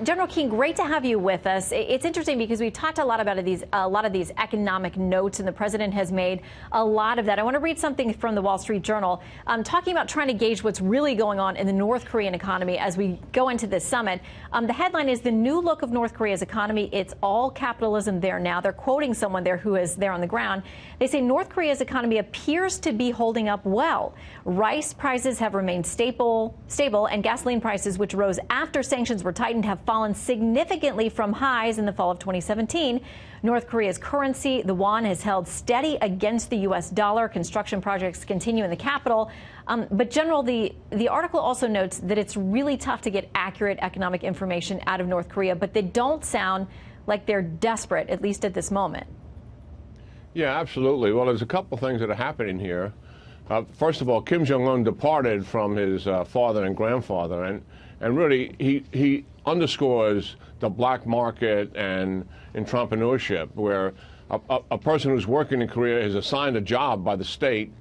General King, great to have you with us. It's interesting because we've talked a lot about a lot of these economic notes, and the president has made a lot of that. I want to read something from the Wall Street Journal talking about trying to gauge what's really going on in the North Korean economy as we go into this summit. The headline is "The New Look of North Korea's Economy. It's all capitalism there now." They're quoting someone there who is there on the ground. They say North Korea's economy appears to be holding up well. Rice prices have remained stable, and gasoline prices, which rose after sanctions were tightened, have fallen significantly from highs in the fall of 2017. North Korea's currency, the won, has held steady against the U.S. dollar. Construction projects continue in the capital. But, General, the article also notes that it's really tough to get accurate economic information out of North Korea, but they don't sound like they're desperate, at least at this moment. Yeah, absolutely. Well, there's a couple things that are happening here. First of all, Kim Jong Un departed from his father and grandfather, and really he underscores the black market and entrepreneurship, where a person who's working in Korea is assigned a job by the state,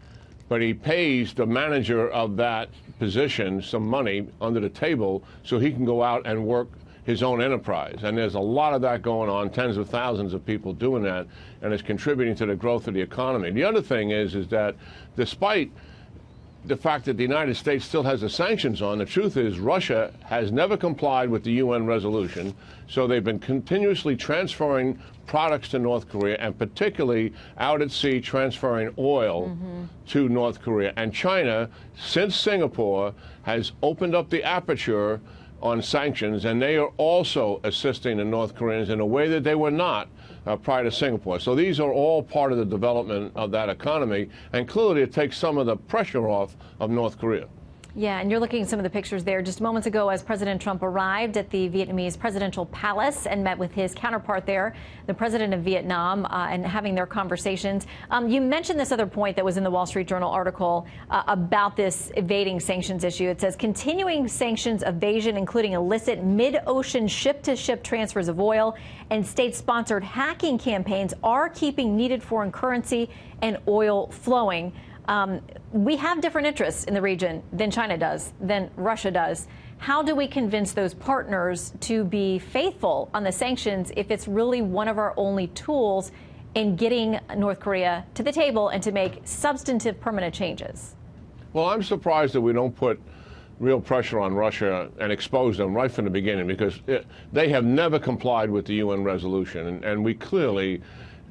but he pays the manager of that position some money under the table so he can go out and work his own enterprise. And there's a lot of that going on, tens of thousands of people doing that, and it's contributing to the growth of the economy. The other thing is that despite the fact that the United States still has the sanctions on, the truth is Russia has never complied with the UN resolution, so they've been continuously transferring products to North Korea, and particularly out at sea transferring oil to North Korea. And China, since Singapore, has opened up the aperture on sanctions, and they are also assisting the North Koreans in a way that they were not prior to Singapore. So these are all part of the development of that economy, and clearly it takes some of the pressure off of North Korea. Yeah, and you're looking at some of the pictures there just moments ago as President Trump arrived at the Vietnamese presidential palace and met with his counterpart there, the president of Vietnam, and having their conversations. You mentioned this other point that was in the Wall Street Journal article about this evading sanctions issue. It says continuing sanctions evasion, including illicit mid-ocean ship-to-ship transfers of oil and state-sponsored hacking campaigns, are keeping needed foreign currency and oil flowing. We have different interests in the region than China does, than Russia does. How do we convince those partners to be faithful on the sanctions if it's really one of our only tools in getting North Korea to the table and to make substantive permanent changes? Well, I'm surprised that we don't put real pressure on Russia and expose them right from the beginning, because they have never complied with the UN resolution, and we clearly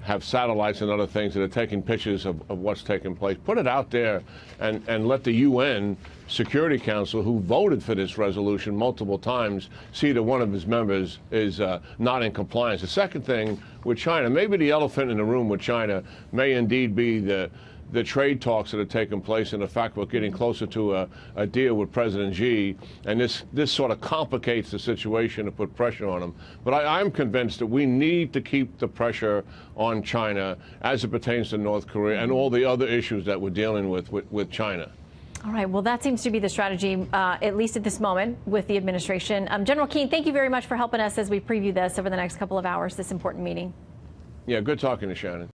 have satellites and other things that are taking pictures of what's taking place. Put it out there and let the UN Security Council, who voted for this resolution multiple times, see that one of his members is not in compliance. The second thing with China, maybe the elephant in the room with China may indeed be the trade talks that are taking place, and the fact we're getting closer to a deal with President Xi, and this sort of complicates the situation to put pressure on him. But I'm convinced that we need to keep the pressure on China as it pertains to North Korea and all the other issues that we're dealing with China. All right. Well, that seems to be the strategy, at least at this moment, with the administration. General Keane, thank you very much for helping us as we preview this over the next couple of hours, this important meeting. Yeah, good talking to Shannon.